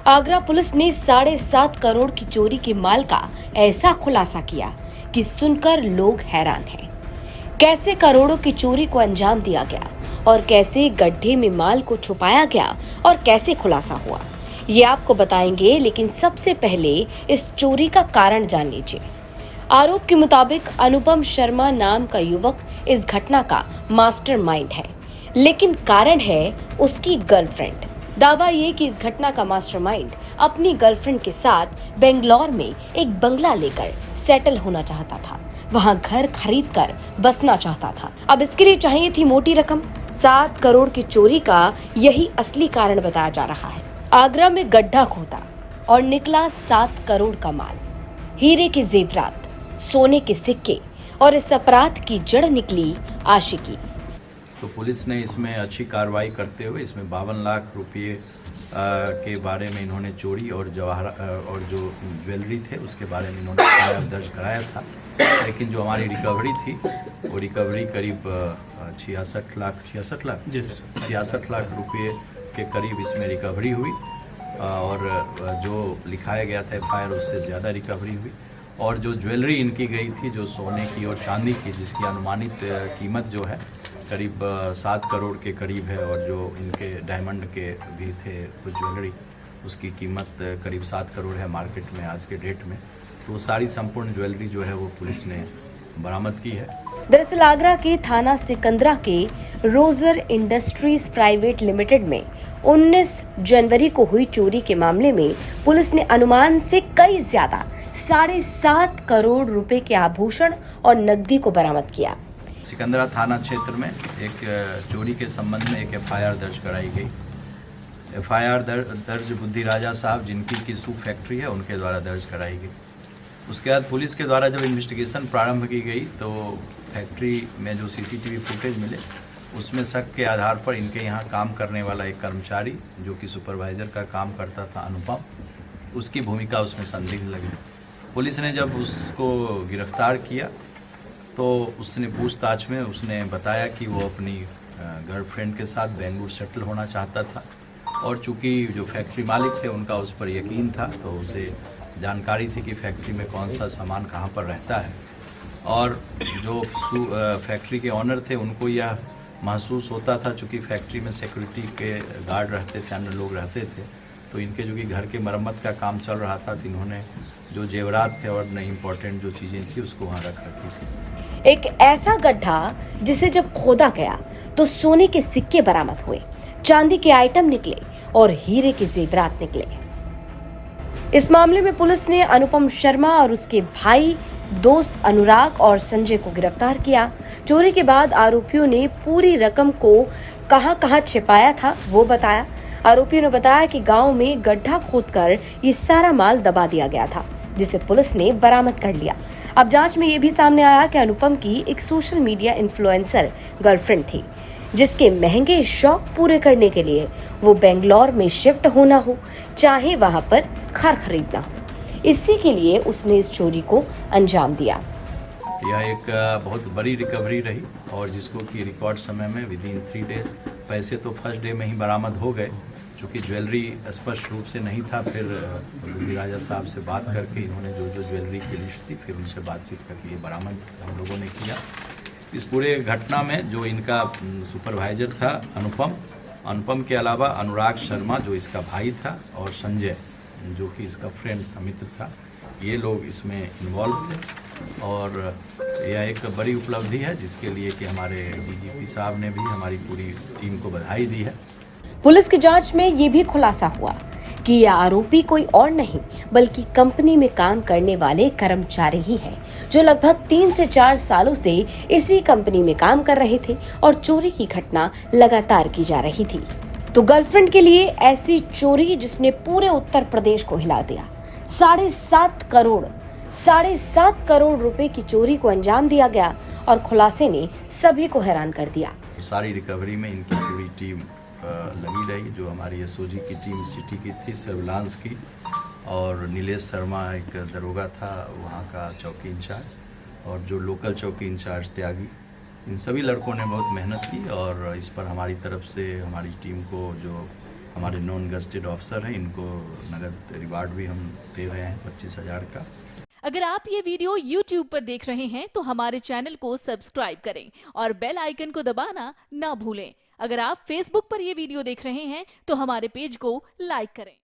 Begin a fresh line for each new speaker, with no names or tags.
Agra police ने 7.5 करोड़ की चोरी के माल का ऐसा खुलासा किया कि सुनकर लोग हैरान हैं। कैसे करोड़ों की चोरी को अंजाम दिया गया और कैसे गड्ढे में माल को छुपाया गया और कैसे खुलासा हुआ, ये आपको बताएंगे। लेकिन सबसे पहले इस चोरी का कारण जान लीजिए। आरोप के मुताबिक अनुपम शर्मा नाम का युवक इस घटना का मास्टरमाइंड है, लेकिन कारण है उसकी गर्लफ्रेंड। दावा ये कि इस घटना का मास्टरमाइंड अपनी गर्लफ्रेंड के साथ बेंगलोर में एक बंगला लेकर सेटल होना चाहता था, वहां घर खरीदकर बसना चाहता था। अब इसके लिए चाहिए थी मोटी रकम। 7 करोड़ की चोरी का यही असली कारण बताया जा रहा है। आगरा में गड्ढा खोदा और निकला 7 करोड़ का माल, हीरे के जेवरात, सोने के सिक्के और इस अपराध की जड़ निकली आशिकी।
तो पुलिस ने इसमें अच्छी कार्रवाई करते हुए इसमें 52 लाख रुपये के बारे में इन्होंने चोरी और और जो ज्वेलरी थे उसके बारे में इन्होंने एफआईआर दर्ज कराया था। लेकिन जो हमारी रिकवरी थी वो रिकवरी करीब 66 लाख रुपये के करीब इसमें रिकवरी हुई और जो लिखाया गया था एफआईआर उससे ज़्यादा रिकवरी हुई। और जो ज्वेलरी इनकी गई थी जो सोने की और चांदी की, जिसकी अनुमानित कीमत जो है करीब 7 करोड़ के करीब है, और जो इनके डायमंड के भी थे कुछ ज्वेलरी उसकी कीमत करीब 7 करोड़ है मार्केट में आज के डेट में। तो सारी संपूर्ण ज्वेलरी जो है वो पुलिस ने बरामद की है।
दरअसल आगरा के थाना सिकंदरा के रोजर इंडस्ट्रीज प्राइवेट लिमिटेड में 19 जनवरी को हुई चोरी के मामले में पुलिस ने अनुमान से कई ज्यादा 7.5 करोड़ रुपए के आभूषण और नकदी को बरामद किया।
सिकंदरा थाना क्षेत्र में एक चोरी के संबंध में एक एफआईआर दर्ज कराई गई। एफआईआर दर्ज बुद्धि राजा साहब जिनकी की सूप फैक्ट्री है उनके द्वारा दर्ज कराई गई। उसके बाद पुलिस के द्वारा जब इन्वेस्टिगेशन प्रारंभ की गई तो फैक्ट्री में जो सीसीटीवी फुटेज मिले उसमें शक के आधार पर इनके यहाँ काम करने वाला एक कर्मचारी जो कि सुपरवाइज़र का काम करता था अनुपम, उसकी भूमिका उसमें संदिग्ध लगी। पुलिस ने जब उसको गिरफ्तार किया तो उसने पूछताछ में उसने बताया कि वो अपनी गर्लफ्रेंड के साथ बेंगलुरु सेटल होना चाहता था, और चूंकि जो फैक्ट्री मालिक थे उनका उस पर यकीन था तो उसे जानकारी थी कि फैक्ट्री में कौन सा सामान कहाँ पर रहता है। और जो फैक्ट्री के ऑनर थे उनको यह महसूस होता था चूँकि फैक्ट्री में सिक्योरिटी के गार्ड रहते थे, अन्य लोग रहते थे, तो इनके जो कि घर के मरम्मत का काम चल रहा था तो इन्होंने जो जेवरात थे और नई इम्पोर्टेंट जो चीज़ें थी उसको वहाँ रख रखी थी।
एक ऐसा गड्ढा जिसे जब खोदा गया तो सोने के सिक्के बरामद हुए, चांदी के आइटम निकले और हीरे के जेवरात निकले। इस मामले में पुलिस ने अनुपम शर्मा और उसके भाई, दोस्त अनुराग और संजय को गिरफ्तार किया। चोरी के बाद आरोपियों ने पूरी रकम को कहां-कहां छिपाया था वो बताया। आरोपियों ने बताया कि गांव में गड्ढा खोदकर ये सारा माल दबा दिया गया था, जिसे पुलिस ने बरामद कर लिया। अब जांच में ये भी सामने आया कि अनुपम की एक सोशल मीडिया इन्फ्लुएंसर गर्लफ्रेंड थी, जिसके महंगे शौक पूरे करने के लिए वो बेंगलोर में शिफ्ट होना हो, चाहे वहां पर घर खरीदना हो, इसी के लिए उसने इस चोरी को अंजाम दिया।
यह एक बहुत बड़ी रिकवरी रही और जिसको कि रिकॉर्ड समय में विदिन 3 डेज, पैसे तो फर्स्ट डे में ही बरामद हो गए। चूँकि ज्वेलरी स्पष्ट रूप से नहीं था, फिर बुद्धि राजा साहब से बात करके इन्होंने जो ज्वेलरी की लिस्ट थी फिर उनसे बातचीत करके ये बरामद हम लोगों ने किया। इस पूरे घटना में जो इनका सुपरवाइजर था अनुपम के अलावा अनुराग शर्मा जो इसका भाई था और संजय जो कि इसका फ्रेंड था, मित्र था, ये लोग इसमें इन्वॉल्व थे। और यह एक बड़ी उपलब्धि है जिसके लिए कि हमारे डीजीपी साहब ने भी हमारी पूरी टीम को बधाई दी है।
पुलिस की जांच में ये भी खुलासा हुआ कि यह आरोपी कोई और नहीं बल्कि कंपनी में काम करने वाले कर्मचारी ही हैं, जो लगभग 3 से 4 सालों से इसी कंपनी में काम कर रहे थे और चोरी की घटना लगातार की जा रही थी। तो गर्लफ्रेंड के लिए ऐसी चोरी जिसने पूरे उत्तर प्रदेश को हिला दिया। 7.5 करोड़ रुपए की चोरी को अंजाम दिया गया और खुलासे ने सभी को हैरान कर दिया।
सारी रिकवरी में इनकी पूरी टीम लगी रही, जो हमारी एसओजी की टीम सिटी की थी, सर्विलांस की, और नीलेश शर्मा एक दरोगा था वहाँ का चौकी इंचार्ज, और जो लोकल चौकी इंचार्ज त्यागी, इन सभी लड़कों ने बहुत मेहनत की और इस पर हमारी तरफ से हमारी टीम को जो हमारे नॉन गस्टेड ऑफिसर हैं, इनको नगद रिवार्ड भी हम दे रहे हैं 25,000 का।
अगर आप ये वीडियो YouTube पर देख रहे हैं तो हमारे चैनल को सब्सक्राइब करें और बेल आइकन को दबाना ना भूलें। अगर आप Facebook पर ये वीडियो देख रहे हैं तो हमारे पेज को लाइक करें।